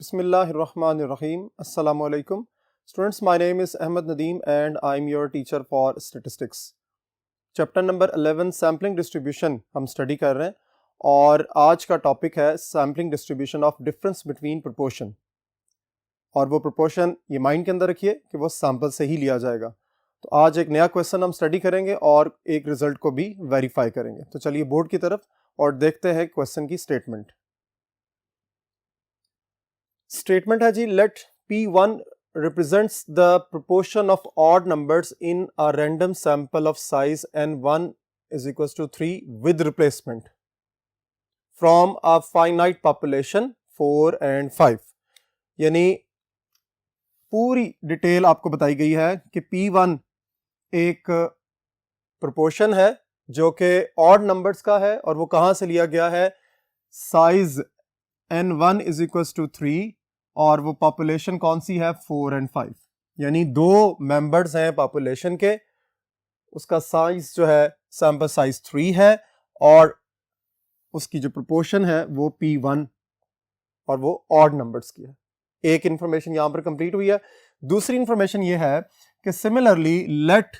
Bismillahirrahmanirrahim. Assalamu alaikum. Students, my name is Ahmed Nadeem and I am your teacher for statistics. Chapter number 11 sampling distribution हम study कर रहे हैं और आज का टॉपिक है sampling distribution of difference between proportion. और वो प्रोपोर्शन ये माइंड के अंदर रखिए कि वो सैम्पल से ही लिया जाएगा। तो आज एक नया क्वेश्चन हम स्टडी करेंगे और एक रिजल्ट को भी वेरीफाई करेंगे। तो चलिए बोर्ड की तरफ और देखते हैं क्वेश्चन की स्टेटमेंट। स्टेटमेंट है जी, late P1 represents the proportion of odd numbers in a random sample of size n1 is equals to 3 with replacement from a finite population 4 and 5। यानी पूरी डिटेल आपको बताई गई है कि P1 एक प्रोपोर्शन है जो कि ऑड नंबर्स का है और वो कहाँ से लिया गया है, size n1 is equals to 3 और वो पॉपुलेशन कौन सी है, 4 and 5। यानी दो मेंबर्स हैं पॉपुलेशन के, उसका साइज जो है सैंपल साइज 3 है और उसकी जो प्रोपोर्शन है वो P1 और वो ऑड नंबर्स की है। एक इंफॉर्मेशन यहां पर कंप्लीट हुई है। दूसरी इंफॉर्मेशन ये है कि similarly let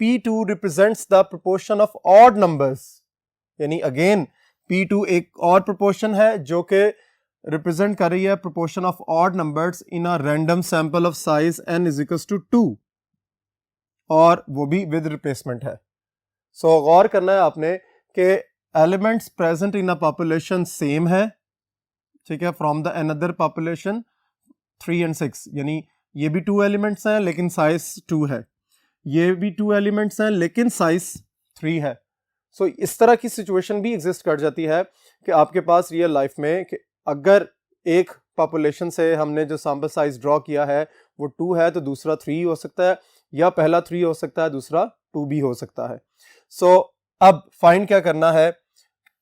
P2 represents the proportion of odd numbers. यानी अगेन P2 एक और प्रोपोर्शन है जो कि रिप्रेजेंट कर रही है proportion of odd numbers in a random sample of size n is equals to 2 और वो भी विद रिप्लेसमेंट है। सो गौर करना है आपने कि elements present in a population same है, ठीक है, from the another population 3 and 6। यानी ये भी 2 एलिमेंट्स हैं लेकिन साइज 2 है, ये भी 2 एलिमेंट्स हैं लेकिन साइज 3 है। सो इस तरह की सिचुएशन भी एग्जिस्ट कर जाती है कि आपके पास रियल लाइफ में कि अगर एक पॉपुलेशन से हमने जो सैंपल साइज ड्रॉ किया है वो 2 है तो दूसरा 3 हो सकता है, या पहला 3 हो सकता है दूसरा 2 भी हो सकता है। सो अब फाइंड क्या करना है,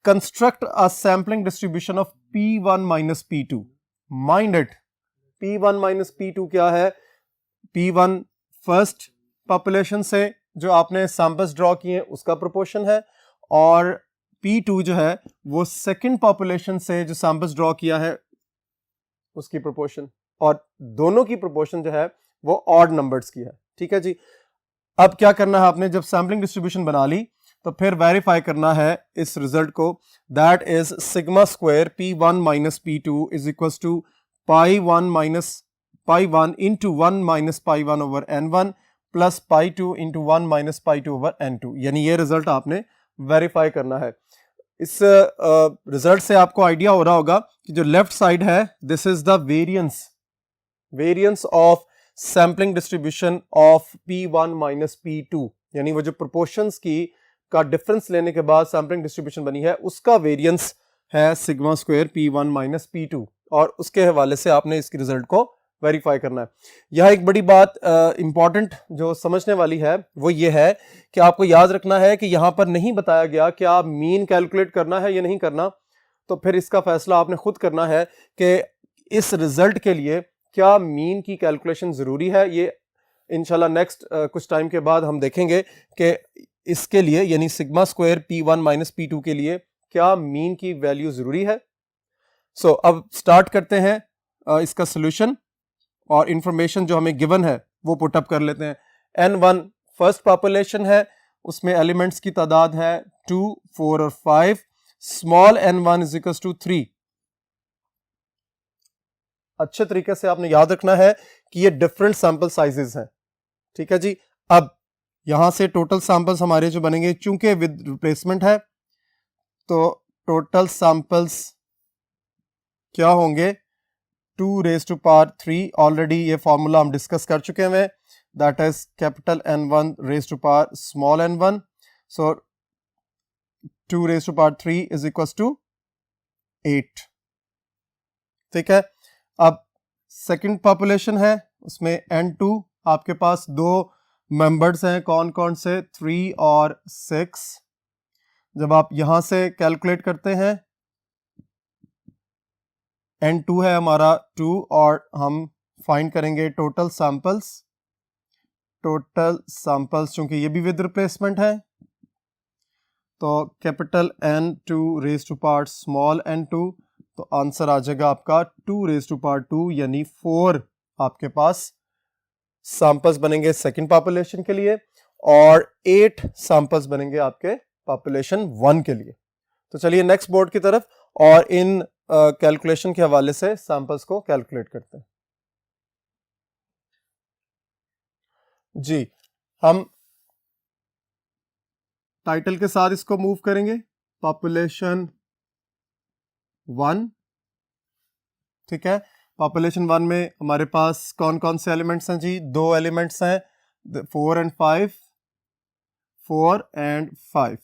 construct a sampling distribution of P1 minus P2। Mind it, P1 minus P2 क्या है, P1 फर्स्ट पॉपुलेशन से जो आपने सैंपल्स ड्रॉ किए उसका प्रोपोर्शन है और P2 जो है वो सेकंड पॉपुलेशन से जो सैंपल्स ड्रॉ किया है उसकी प्रोपोर्शन, और दोनों की प्रोपोर्शन जो है वो ऑड नंबर्स की है। ठीक है जी। अब क्या करना है आपने, जब सैम्पलिंग डिस्ट्रीब्यूशन बना ली तो फिर वेरीफाई करना है इस रिजल्ट को, that is sigma square P1 minus P2 is equals to pi minus pi into 1 minus pi over n1 plus pi into 1 minus pi over n2। यानी ये रिजल्ट आपने वेरीफाई करना है। इस रिजल्ट से आपको आइडिया हो रहा होगा कि जो लेफ्ट साइड है this is the variance of sampling distribution of P1 minus P2। यानी वो जो प्रोपोर्शंस की का डिफरेंस लेने के बाद सैम्पलिंग डिस्ट्रीब्यूशन बनी है उसका वेरिएंस है sigma square P1 minus P2, और उसके हवाले से आपने इसकी रिजल्ट को वेरीफाई करना है। यह एक बड़ी बात इंपॉर्टेंट जो समझने वाली है वो ये है कि आपको याद रखना है कि यहां पर नहीं बताया गया कि आप मीन कैलकुलेट करना है या नहीं करना, तो फिर इसका फैसला आपने खुद करना है कि इस रिजल्ट के लिए क्या मीन की कैलकुलेशन जरूरी है। ये इंशाल्लाह नेक्स्ट कुछ टाइम के बाद हम देखेंगे कि इसके लिए यानी sigma square P1 minus P2 के लिए क्या मीन की वैल्यू जरूरी है। सो अब स्टार्ट करते हैं इसका सोल्यूशन और इंफॉर्मेशन जो हमें गिवन है वो पुटअप कर लेते हैं। n1 फर्स्ट पॉपुलेशन है, उसमें एलिमेंट्स की तादाद है 2, 4 और 5। Small n1 is equals to 3। अच्छे तरीके से आपने याद रखना है कि ये डिफरेंट सैंपल साइजेस हैं। ठीक है जी। अब यहां से टोटल सैंपल्स हमारे जो बनेंगे, चूंकि विद रिप्लेसमेंट है तो टोटल सैंपल्स क्या होंगे, 2 raised to power 3। ऑलरेडी ये फॉर्मूला हम डिस्कस कर चुके हैं, that is capital N1 raised to power small n1। So 2 raised to power 3 is equals to 8। ठीक है। अब सेकंड पॉपुलेशन है, उसमें n2 आपके पास दो मेंबर्स हैं, कौन कौन से, 3 और 6। जब आप यहां से कैलकुलेट करते हैं n2 है हमारा 2 और हम फाइंड करेंगे टोटल सैंपल्स चूंकि ये भी विद रिप्लेसमेंट है तो capital N2 raise to power small n2 तो आंसर आ जाएगा आपका 2⁻², यानी 4 आपके पास सैंपल्स बनेंगे सेकंड पॉपुलेशन के लिए और 8 सैंपल्स बनेंगे आपके पॉपुलेशन 1 के लिए। तो चलिए नेक्स्ट बोर्ड की तरफ और इन कैलकुलेशन के हवाले से सैंपल्स को कैलकुलेट करते हैं। जी, हम टाइटल के साथ इसको मूव करेंगे, पॉपुलेशन 1। ठीक है, पॉपुलेशन 1 में हमारे पास कौन कौन से एलिमेंट्स हैं जी? 2 एलिमेंट्स हैं, 4 and 5, 4 and 5।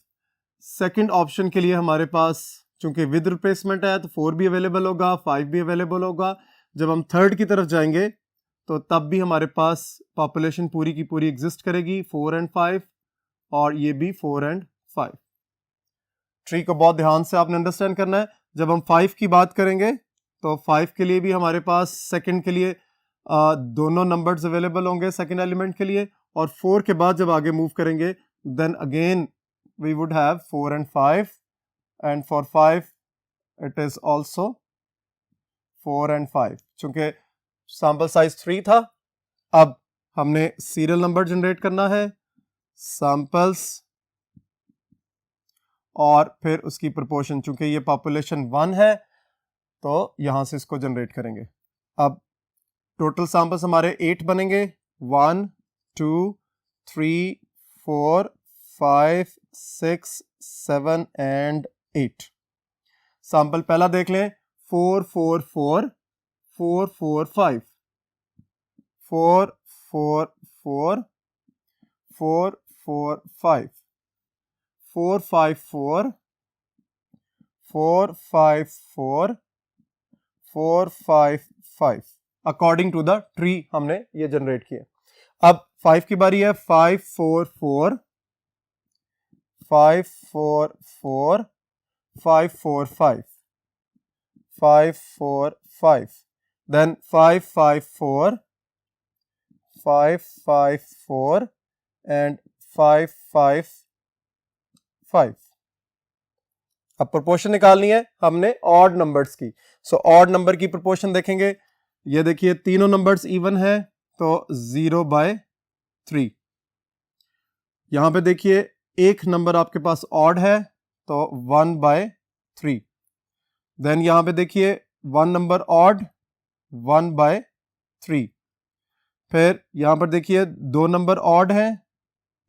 सेकंड ऑप्शन के लिए हमारे पास चूंकि विद रिप्लेसमेंट है तो 4 भी अवेलेबल होगा, 5 भी अवेलेबल होगा। जब हम थर्ड की तरफ जाएंगे तो तब भी हमारे पास पॉपुलेशन पूरी की पूरी एग्जिस्ट करेगी, 4 and 5, और ये भी 4 and 5। ट्री को बहुत ध्यान से आपने अंडरस्टैंड करना है। जब हम 5 की बात करेंगे तो 5 के लिए भी हमारे पास सेकंड के लिए दोनों नंबर्स अवेलेबल होंगे सेकंड एलिमेंट के लिए, और 4 के बाद जब आगे मूव करेंगे then again we would have 4 and 5, and for 5 it is also 4 and 5। चूंकि सैंपल साइज 3 था, अब हमने सीरियल नंबर जनरेट करना है, सैंपल्स और फिर उसकी प्रोपोर्शन। चूंकि ये पॉपुलेशन 1 है तो यहां से इसको जनरेट करेंगे। अब टोटल सैंपल्स हमारे 8 बनेंगे, 1 2 3 4 5 6 7 and 8। सैंपल पहला देख लें, 4 4 4 4 4 5 4 4 4 4 4 5 4 5 4 4 5 4 4 5 5 अकॉर्डिंग टू द ट्री हमने ये जनरेट किया। अब 5 की बारी है, 5 4 4 5 4 4 5 4 5 5 4 5, then 5 5 4 5 5 4 and 5 5 5। अब प्रोपोर्शन निकालनी है हमने ऑड नंबर्स की। सो ऑड नंबर की प्रोपोर्शन देखेंगे, ये देखिए तीनों नंबर्स इवन है तो 0/3। यहां पे देखिए एक नंबर आपके पास ऑड है तो 1/3। देन यहां पे देखिए 1 नंबर ऑड, 1/3। फिर यहां पर देखिए 2 नंबर ऑड हैं,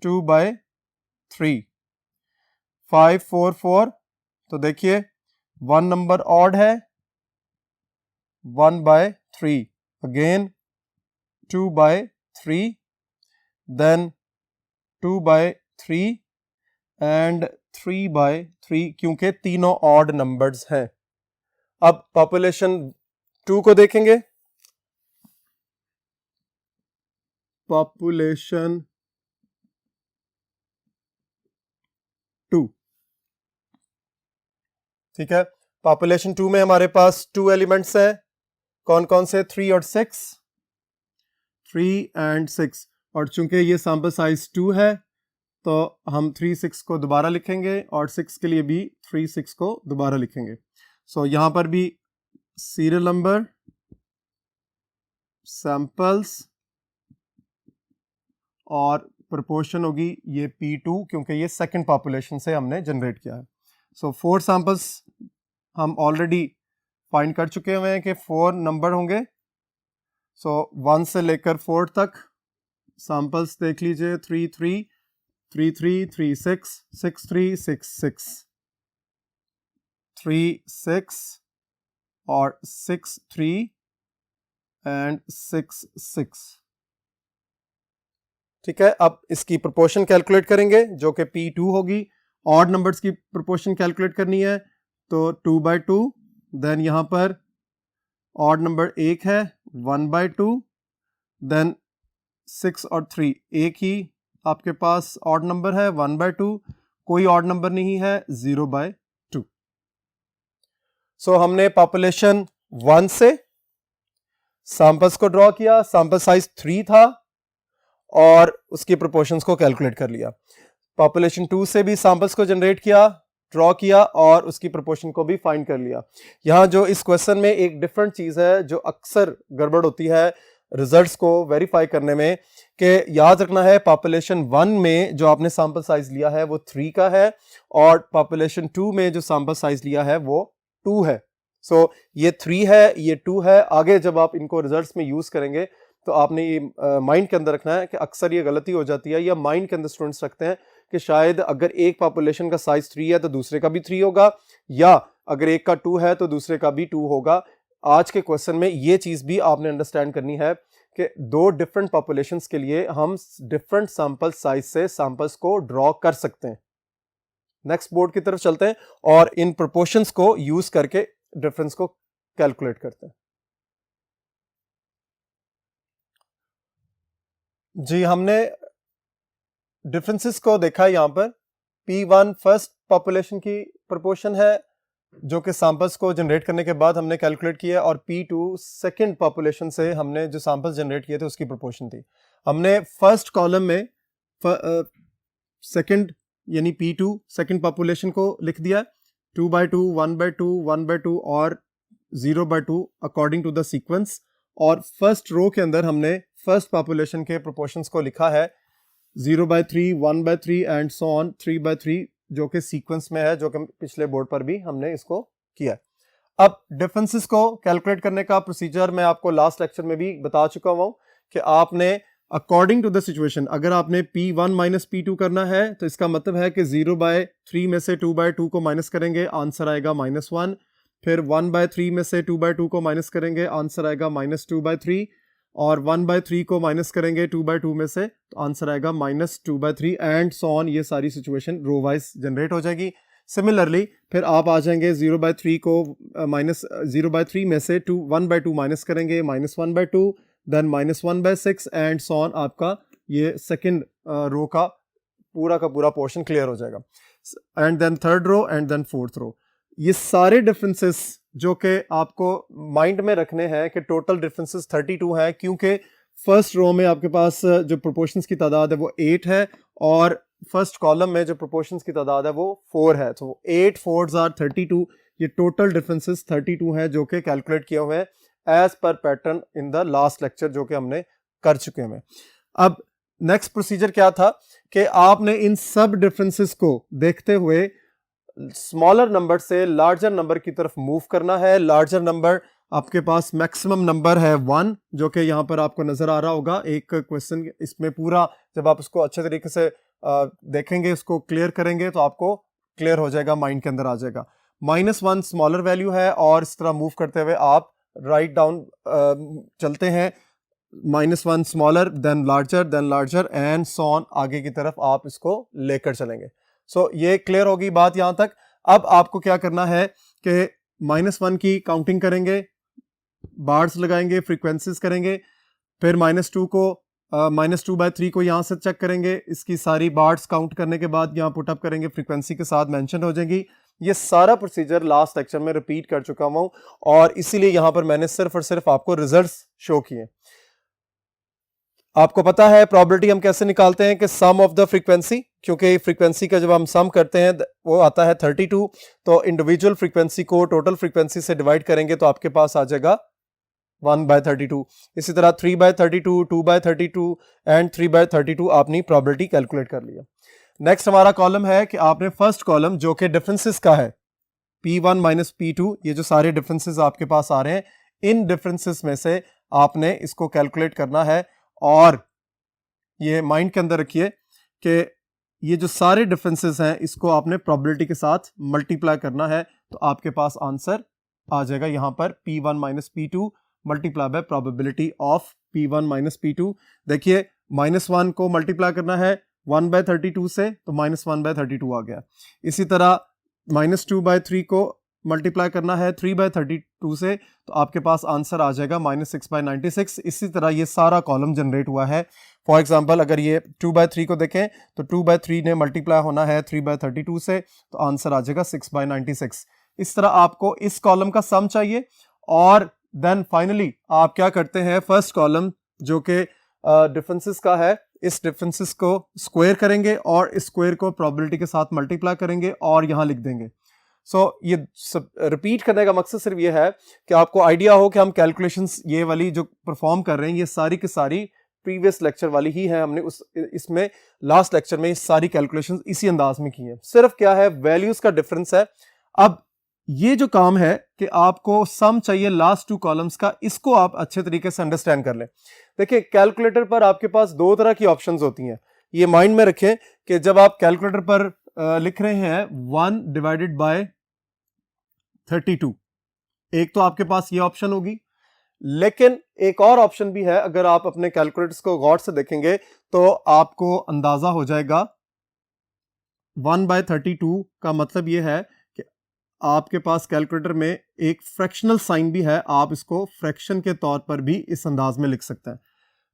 2/3। 5 4 4 तो देखिए 1 नंबर ऑड है, 1/3, अगेन 2/3, देन 2/3 एंड 3/3, क्योंकि तीनों ऑड नंबर्स हैं। अब पॉपुलेशन 2 को देखेंगे, पॉपुलेशन 2। ठीक है, पॉपुलेशन 2 में हमारे पास 2 एलिमेंट्स हैं, कौन कौन से? 3 और 6, 3 and 6। और चूंकि ये सैंपल साइज 2 है तो हम 3 6 को दोबारा लिखेंगे और 6 के लिए भी 3 6 को दोबारा लिखेंगे। सो यहां पर भी सीरियल नंबर, सैंपल्स और प्रोपोर्शन होगी ये P2, क्योंकि ये सेकंड पॉपुलेशन से हमने जनरेट किया है। सो 4 सैंपल्स हम ऑलरेडी फाइंड कर चुके हुए हैं कि 4 नंबर होंगे। सो 1 से लेकर 4 तक सैंपल्स देख लीजिए, 3 3 3 3 3 6 6 3 6 6 3 6 और 6 3 एंड 6 6। ठीक है, अब इसकी प्रोपोर्शन कैलकुलेट करेंगे जो कि P2 होगी। ऑड नंबर्स की प्रोपोर्शन कैलकुलेट करनी है तो 2/2, देन यहां पर ऑड नंबर 1 है, 1/2, देन 6 और 3 एक ही आपके पास ऑड नंबर है, 1/2, कोई ऑड नंबर नहीं है, 0/2। सो हमने पॉपुलेशन 1 से सैंपल्स को ड्रॉ किया, सैंपल साइज 3 था और उसकी प्रोपोर्शंस को कैलकुलेट कर लिया। पॉपुलेशन 2 से भी सैंपल्स को जनरेट किया, ड्रॉ किया और उसकी प्रोपोर्शन को भी फाइंड कर लिया। यहाँ जो इस क्वेश्चन में एक डिफरेंट चीज़ है जो अक्सर गड़बड़ होती है रिजल्ट्स को वेरीफाई करने में, कि याद रखना है पॉपुलेशन 1 में जो आपने सैंपल साइज लिया है वो 3 का है और पॉपुलेशन 2 में जो सैंपल साइज लिया है वो 2 है। सो ये 3 है, ये 2 है। आगे जब आप इनको रिजल्ट्स में यूज करेंगे तो आपने ये माइंड के अंदर रखना है कि अक्सर ये गलती हो जाती है, या माइंड के अंदर स्टूडेंट्स रखते हैं कि शायद अगर एक पॉपुलेशन का साइज 3 है तो दूसरे का भी 3 होगा, या अगर एक का 2 है तो दूसरे का भी 2 होगा। आज के क्वेश्चन में ये चीज भी आपने अंडरस्टैंड करनी है कि दो डिफरेंट पॉपुलेशंस के लिए हम डिफरेंट सैंपल साइज से सैंपल्स को ड्रॉ कर सकते हैं। नेक्स्ट बोर्ड की तरफ चलते हैं और इन प्रोपोर्शंस को यूज करके डिफरेंस को कैलकुलेट करते हैं। जी, हमने डिफरेंसेस को देखा है। यहां पर P1 फर्स्ट पॉपुलेशन की प्रोपोर्शन है जो कि सैंपल्स को जनरेट करने के बाद हमने कैलकुलेट किया, और P2 सेकंड पॉपुलेशन से हमने जो सैंपल्स जनरेट किए थे उसकी प्रोपोर्शन थी। हमने फर्स्ट कॉलम में सेकंड यानी P2 सेकंड पॉपुलेशन को लिख दिया 2/2, 1/2, 1/2 और 0/2 अकॉर्डिंग टू द सीक्वेंस, और फर्स्ट रो के अंदर हमने फर्स्ट पॉपुलेशन के प्रोपोर्शंस को लिखा है 0/3, 1/3 एंड सो ऑन 3/3, जो कि सीक्वेंस में है, जो कि पिछले बोर्ड पर भी हमने इसको किया। अब डिफरेंसेस को कैलकुलेट करने का प्रोसीजर मैं आपको लास्ट लेक्चर में भी बता चुका हूं कि आपने अकॉर्डिंग टू द सिचुएशन, अगर आपने P1 माइनस P2 करना है तो इसका मतलब है कि 0/3 में से 2/2 को माइनस करेंगे, आंसर आएगा -1। फिर 1/3 में से 2/2 को माइनस करेंगे, आंसर आएगा -2/3, और 1/3 को माइनस करेंगे 2/2 में से तो आंसर आएगा -2/3 एंड सो ऑन। ये सारी सिचुएशन रो वाइज जनरेट हो जाएगी। सिमिलरली फिर आप आ जाएंगे 0/3 को -0/3 में से 1/2 माइनस करेंगे, -1/2, देन -1/6 एंड सो ऑन। आपका ये सेकंड रो का पूरा पोर्शन क्लियर हो जाएगा, and then third row and then fourth row. ये सारे डिफरेंसेस जो कि आपको माइंड में रखने हैं कि टोटल डिफरेंसेस 32 है, क्योंकि फर्स्ट रो में आपके पास जो प्रोपोर्शंस की तादाद है वो 8 है और फर्स्ट कॉलम में जो प्रोपोर्शंस की तादाद है वो 4 है। तो 8 4s आर 32। ये टोटल डिफरेंसेस 32 है जो कि कैलकुलेट किए हुए हैं as per pattern in the last lecture जो कि हमने कर चुके हैं। अब नेक्स्ट प्रोसीजर क्या था कि आपने इन सब डिफरेंसेस को देखते हुए स्मॉलर नंबर से लार्जर नंबर की तरफ मूव करना है। लार्जर नंबर आपके पास मैक्सिमम नंबर है 1, जो कि यहाँ पर आपको नजर आ रहा होगा। एक क्वेश्चन इसमें पूरा जब आप उसको अच्छे तरीके से देखेंगे, उसको क्लियर करेंगे तो आपको क्लियर हो जाएगा, माइंड के अंदर आ जाएगा। -1 स्मॉलर वैल्यू है और इस तरह मूव करते हुए आप राइट डाउन चलते हैं। -1 smaller than larger and so on, आगे की तरफ आप इसको लेकर चलेंगे। सो ये क्लियर होगी बात यहां तक। अब आपको क्या करना है कि -1 की काउंटिंग करेंगे, बार्स लगाएंगे, फ्रीक्वेंसीज करेंगे, फिर -2 को -2/3 को यहाँ से चेक करेंगे, इसकी सारी बार्स काउंट करने के बाद यहाँ पुट अप करेंगे, फ्रीक्वेंसी के साथ मेंशन हो जाएगी। ये सारा प्रोसीजर लास्ट लेक्चर में रिपीट कर चुका हूँ और इसीलिए यहाँ पर मैंने सिर्फ और सिर्फ आपको रिजल्ट्स शो किए। आपको पता है प्रोबेबिलिटी हम कैसे निकालते हैं कि सम ऑफ द फ्रीक्वेंसी, क्योंकि फ्रीक्वेंसी का जब हम सम करते हैं वो आता है 32, तो इंडिविजुअल फ्रीक्वेंसी को टोटल फ्रीक्वेंसी से डिवाइड करेंगे तो आपके पास आ जाएगा 1/32। इसी तरह 3/32, 2/32 एंड 3/32 आपने प्रोबेबिलिटी कैलकुलेट कर लिया। नेक्स्ट हमारा कॉलम है कि आपने फर्स्ट कॉलम जो कि डिफरेंसेस का है P1 माइनस P2, ये जो सारे डिफरेंसेस आपके पास आ रहे हैं, इन डिफरेंसेस में से आपने इसको कैलकुलेट करना है और ये माइंड के अंदर रखिए कि ये जो सारे डिफरेंसेस हैं इसको आपने प्रोबेबिलिटी के साथ मल्टीप्लाई करना है तो आपके पास आंसर आ जाएगा यहाँ पर P1 minus P2 multiply by probability of P1 minus P2। देखिए -1 को मल्टीप्लाई करना है 1/32 से तो -1/32 आ गया। इसी तरह -2/3 को मल्टीप्लाई करना है 3/32 से तो आपके पास आंसर आ जाएगा -6/96। इसी तरह ये सारा कॉलम जनरेट हुआ है। फॉर एग्जांपल अगर ये 2/3 को देखें तो 2/3 ने मल्टीप्लाई होना है 3/32 से तो आंसर आ जाएगा 6/96। इस तरह आपको इस कॉलम का सम चाहिए और देन फाइनली आप क्या करते हैं, फर्स्ट कॉलम जो कि डिफरेंसेस का है इस डिफरेंसेस को स्क्वायर करेंगे और इस स्क्वायर को प्रोबेबिलिटी के साथ मल्टीप्लाई करेंगे और यहाँ लिख देंगे। ये रिपीट करने का मकसद सिर्फ ये है कि आपको आइडिया हो कि हम कैलकुलेशंस ये वाली जो परफॉर्म कर रहे हैं ये सारी की सारी प्रीवियस लेक्चर वाली ही है। हमने इसमें लास्ट लेक्चर में सारी कैलकुलेशंस इसी अंदाज में की हैं। सिर्फ क्या है, वैल्यूज का डिफरेंस है। अब ये जो काम है कि आपको सम चाहिए लास्ट 2 कॉलम्स का, इसको आप अच्छे तरीके से अंडरस्टैंड कर लें। देखिए, कैलकुलेटर पर आपके पास 2 तरह की ऑप्शंस होती हैं। ये माइंड में रखें कि जब आप कैलकुलेटर पर लिख रहे हैं 1 डिवाइडेड बाय 32, एक तो आपके पास ये ऑप्शन होगी, लेकिन एक और ऑप्शन भी है। अगर आप अपने कैलकुलेटर्स को गौर से देखेंगे तो आपको अंदाजा हो जाएगा 1/32 का मतलब ये है कि आपके पास कैलकुलेटर में एक फ्रैक्शनल साइन भी है। आप इसको फ्रैक्शन के तौर पर भी इस अंदाज में लिख सकते हैं।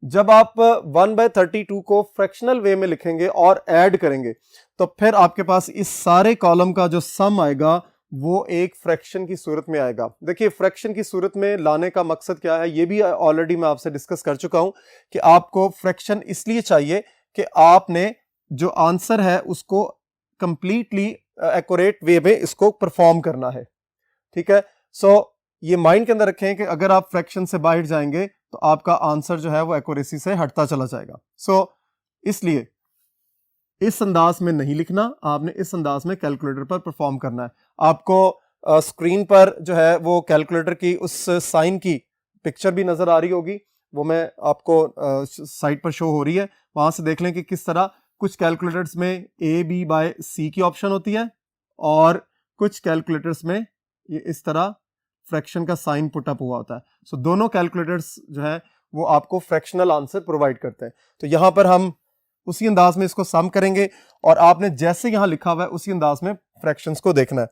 जब आप 1/32 को फ्रैक्शनल वे में लिखेंगे और ऐड करेंगे तो फिर आपके पास इस सारे कॉलम का जो सम आएगा वो एक फ्रैक्शन की सूरत में आएगा। देखिए, फ्रैक्शन की सूरत में लाने का मकसद क्या है, ये भी ऑलरेडी मैं आपसे डिस्कस कर चुका हूं कि आपको फ्रैक्शन इसलिए चाहिए कि आपने जो आंसर है उसको कंप्लीटली एक्यूरेट वे में इसको परफॉर्म करना है। ठीक है, ये माइंड के अंदर रखें कि अगर आप फ्रैक्शन से बाहर जाएंगे तो आपका आंसर जो है वो एक्यूरेसी से हटता चला जाएगा। इसलिए इस अंदाज में नहीं लिखना, आपने इस अंदाज में कैलकुलेटर पर परफॉर्म करना है। आपको स्क्रीन पर जो है वो कैलकुलेटर की उस साइन की पिक्चर भी नजर आ रही होगी, वो मैं आपको साइट पर शो हो रही है, वहां से देख लें कि किस तरह कुछ कैलकुलेटर्स में A/B/C की ऑप्शन होती है और कुछ कैलकुलेटर्स में ये इस तरह फ्रैक्शन का साइन पुट अप हुआ होता है। दोनों कैलकुलेटर्स जो है वो आपको फ्रैक्शनल आंसर प्रोवाइड करते हैं। तो यहां पर हम उसी अंदाज में इसको सम करेंगे और आपने जैसे यहां लिखा हुआ है उसी अंदाज में फ्रैक्शंस को देखना है।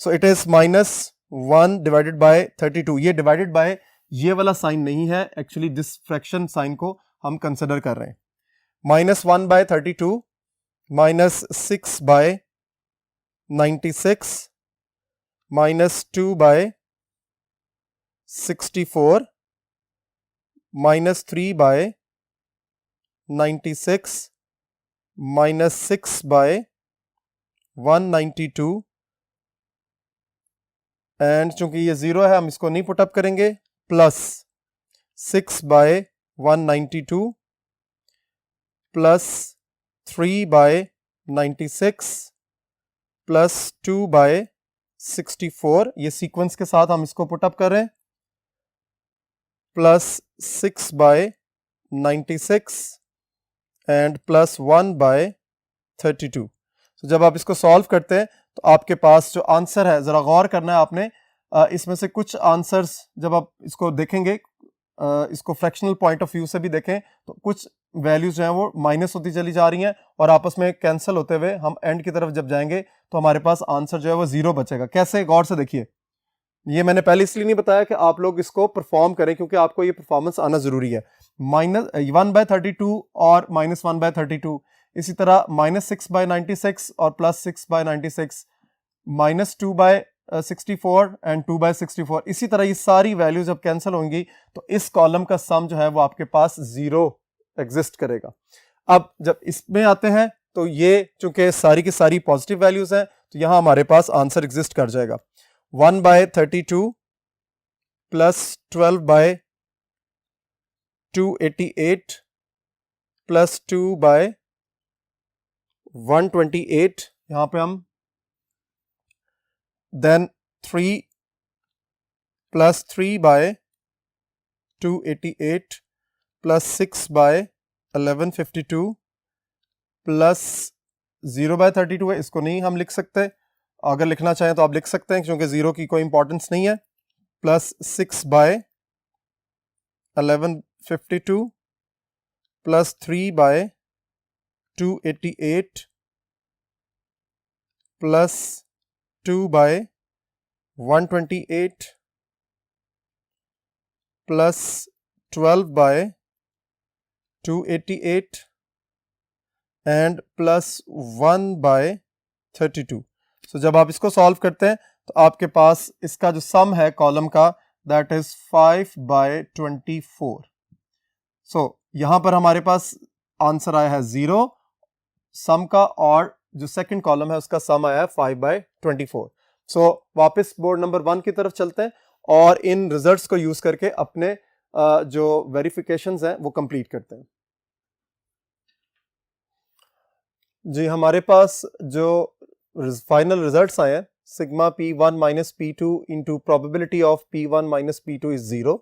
It is -1 divided bye 32। ये डिवाइडेड बाय ये वाला साइन नहीं है, एक्चुअली दिस फ्रैक्शन साइन को हम कंसिडर कर रहे हैं। -1/32 -6/96 -2/64 -3/96 -6/192 एंड चूंकि ये 0 है हम इसको नहीं पुटअप करेंगे, प्लस 6/192 प्लस 3/96 प्लस 2/64। ये सीक्वेंस के साथ हम इसको पुटअप कर रहे हैं, प्लस 6/96 एंड प्लस 1/32। जब आप इसको सॉल्व करते हैं तो आपके पास जो आंसर है, जरा गौर करना है आपने, इसमें से कुछ आंसर्स जब आप इसको देखेंगे, इसको फ्रैक्शनल पॉइंट ऑफ व्यू से भी देखें तो कुछ वैल्यूज जो हैं वो माइनस होती चली जा रही हैं और आपस में कैंसिल होते हुए हम एंड की तरफ जब जाएंगे तो हमारे पास आंसर जो है वो 0 बचेगा। कैसे, गौर से देखिए। ये मैंने पहले इसलिए नहीं बताया कि आप लोग इसको परफॉर्म करें, क्योंकि आपको ये परफॉर्मेंस आना जरूरी है। -1/32 और -1/32, इसी तरह -6/96 और +6/96, -2/64 एंड 2/64। इसी तरह ये सारी वैल्यूज जब कैंसिल होंगी तो इस कॉलम का सम जो है वो आपके पास 0 एग्जिस्ट करेगा। अब जब इसमें आते हैं तो ये चूंकि सारी की सारी पॉजिटिव वैल्यूज हैं तो यहां हमारे पास आंसर एग्जिस्ट कर जाएगा। 1/32 प्लस 12/288 प्लस 2/128, यहां पे हम देन 3 प्लस 3/288 प्लस 6/1152 प्लस 0/32 है, इसको नहीं हम लिख सकते, अगर लिखना चाहें तो आप लिख सकते हैं क्योंकि 0 की कोई इंपॉर्टेंस नहीं है, plus 6/1152 plus 3/288 plus 2/128 plus 12/288 and plus 1/32। जब आप इसको सॉल्व करते हैं तो आपके पास इसका जो सम है कॉलम का, दैट इज 5/24। यहां पर हमारे पास आंसर आया है 0 सम का, और जो सेकंड कॉलम है उसका सम आया है 5/24। सो वापस बोर्ड नंबर 1 की तरफ चलते हैं और इन रिजल्ट्स को यूज करके अपने जो वेरिफिकेशंस हैं वो कंप्लीट करते हैं। जी, हमारे पास जो फाइनल रिजल्ट्स आए हैं, sigma P1 minus P2 into probability of P1 minus P2 is 0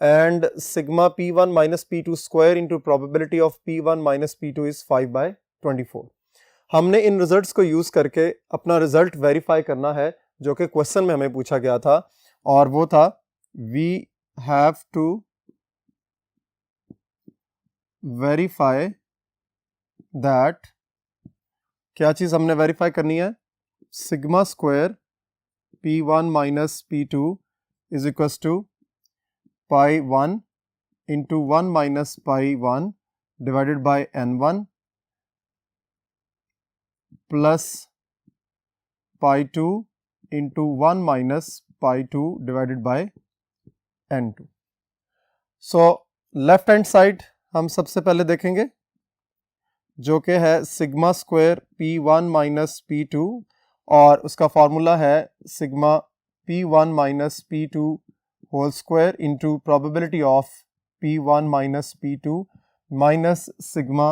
and sigma P1 minus P2 square into probability of P1 minus P2 is 5/24। हमने इन रिजल्ट्स को यूज करके अपना रिजल्ट वेरीफाई करना है जो कि क्वेश्चन में हमें पूछा गया था, और वो था we have to verify that, क्या चीज हमने वेरीफाई करनी है, sigma square P1 minus P2 is equal to pi 1 into 1 minus pi 1 divided by N1 plus pi 2 into 1 minus pi 2 divided by N2। So left hand side हम सबसे पहले देखेंगे जो कि है sigma square P1 minus P2, और उसका formula है sigma P1 minus P2 whole square into probability of P1 minus P2 minus sigma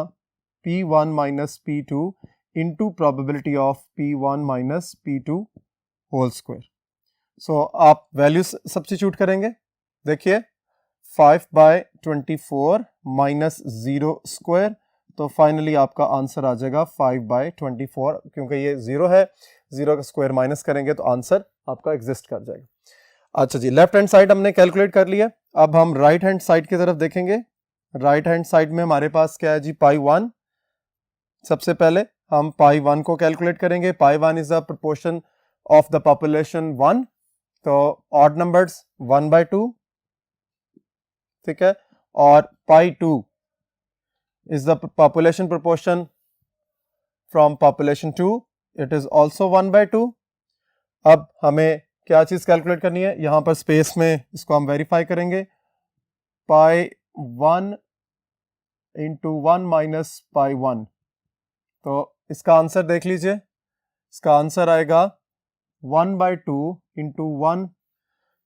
P1 minus P2 into probability of P1 minus P2 whole square. So आप values substitute करेंगे। देखिए 5/24 minus 0 square, तो finally आपका answer आ जाएगा 5/24, क्योंकि ये 0 है, 0 का स्क्वायर माइनस करेंगे तो आंसर आपका एग्जिस्ट कर जाएगा। अच्छा जी, लेफ्ट हैंड साइड हमने कैलकुलेट कर लिया। अब हम राइट हैंड साइड की तरफ देखेंगे। राइट हैंड साइड में हमारे पास क्या है जी, पाई 1। सबसे पहले हम पाई 1 को कैलकुलेट करेंगे। पाई 1 is the proportion of the population 1, तो ऑड नंबर्स 1/2, ठीक है, और पाई 2 is the population proportion from population 2, it is also 1/2। अब हमें क्या चीज कैलकुलेट करनी है, यहां पर स्पेस में इसको हम वेरीफाई करेंगे। पाई 1 इंटू 1 माइनस पाई 1, तो इसका आंसर देख लीजिए, इसका आंसर आएगा 1/2 into 1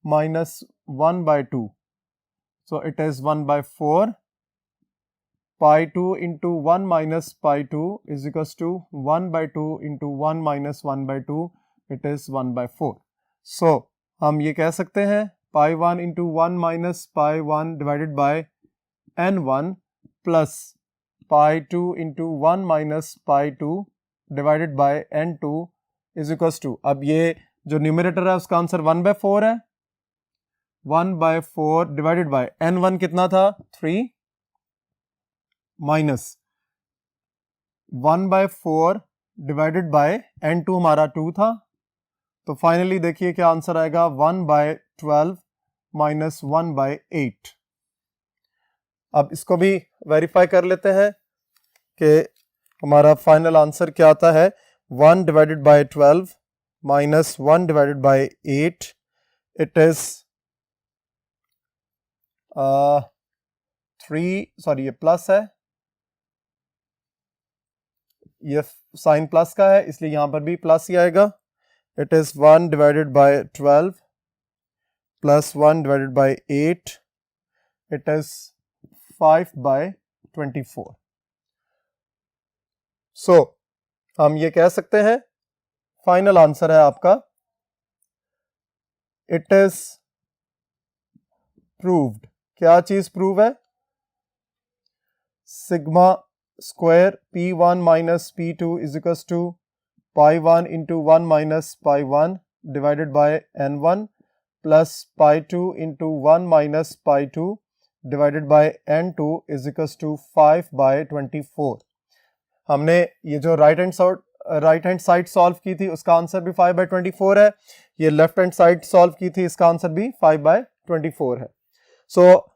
minus 1/2, so it is 1/4। Pi 2 into 1 minus pi 2 is equals to 1/2 into 1 minus 1/2, it is 1/4। So हम ये कह सकते हैं pi 1 into 1 minus pi 1 divided by N1 plus pi 2 into 1 minus pi 2 divided by N2 is equals to, अब ये जो numerator है उसका आंसर 1/4 है, 1/4 डिवाइडेड बाय N1 कितना था 3 माइनस 1/4 डिवाइडेड बाय N2 हमारा 2 था, तो फाइनली देखिए क्या आंसर आएगा 1/12 माइनस 1/8। अब इसको भी वेरीफाई कर लेते हैं कि हमारा फाइनल आंसर क्या आता है। 1 divided bye 12 minus 1 divided bye 8, it is 3, sorry ये प्लस है, ये साइन प्लस का है इसलिए यहां पर भी प्लस ही आएगा। It is 1 divided bye 12 plus 1 divided bye 8, it is 5/24। सो हम ये कह सकते हैं फाइनल आंसर है आपका, इट इज प्रूव्ड। क्या चीज प्रूव है, sigma square P1 minus P2 is equals to pi 1 into 1 minus pi 1 divided by N1 plus pi 2 into 1 minus pi 2 divided by N2 is equals to 5/24। हमने ये जो right hand side solve की थी उसका answer भी 5/24 है, ये left hand side solve की थी इसका आंसर भी 5/24 है। सो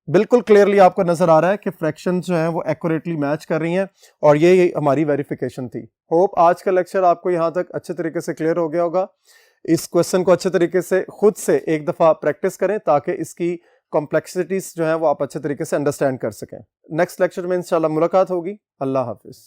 बिल्कुल क्लियरली आपको नजर आ रहा है कि फ्रैक्शंस जो हैं वो एक्यूरेटली मैच कर रही हैं, और ये हमारी वेरिफिकेशन थी। होप आज का लेक्चर आपको यहाँ तक अच्छे तरीके से क्लियर हो गया होगा। इस क्वेश्चन को अच्छे तरीके से खुद से एक दफ़ा प्रैक्टिस करें ताकि इसकी कॉम्प्लेक्सिटीज़ जो हैं वो आप अच्छे तरीके से अंडरस्टैंड कर सकें। नेक्स्ट लेक्चर में इंशाल्लाह मुलाकात होगी। अल्लाह हाफ़िज़।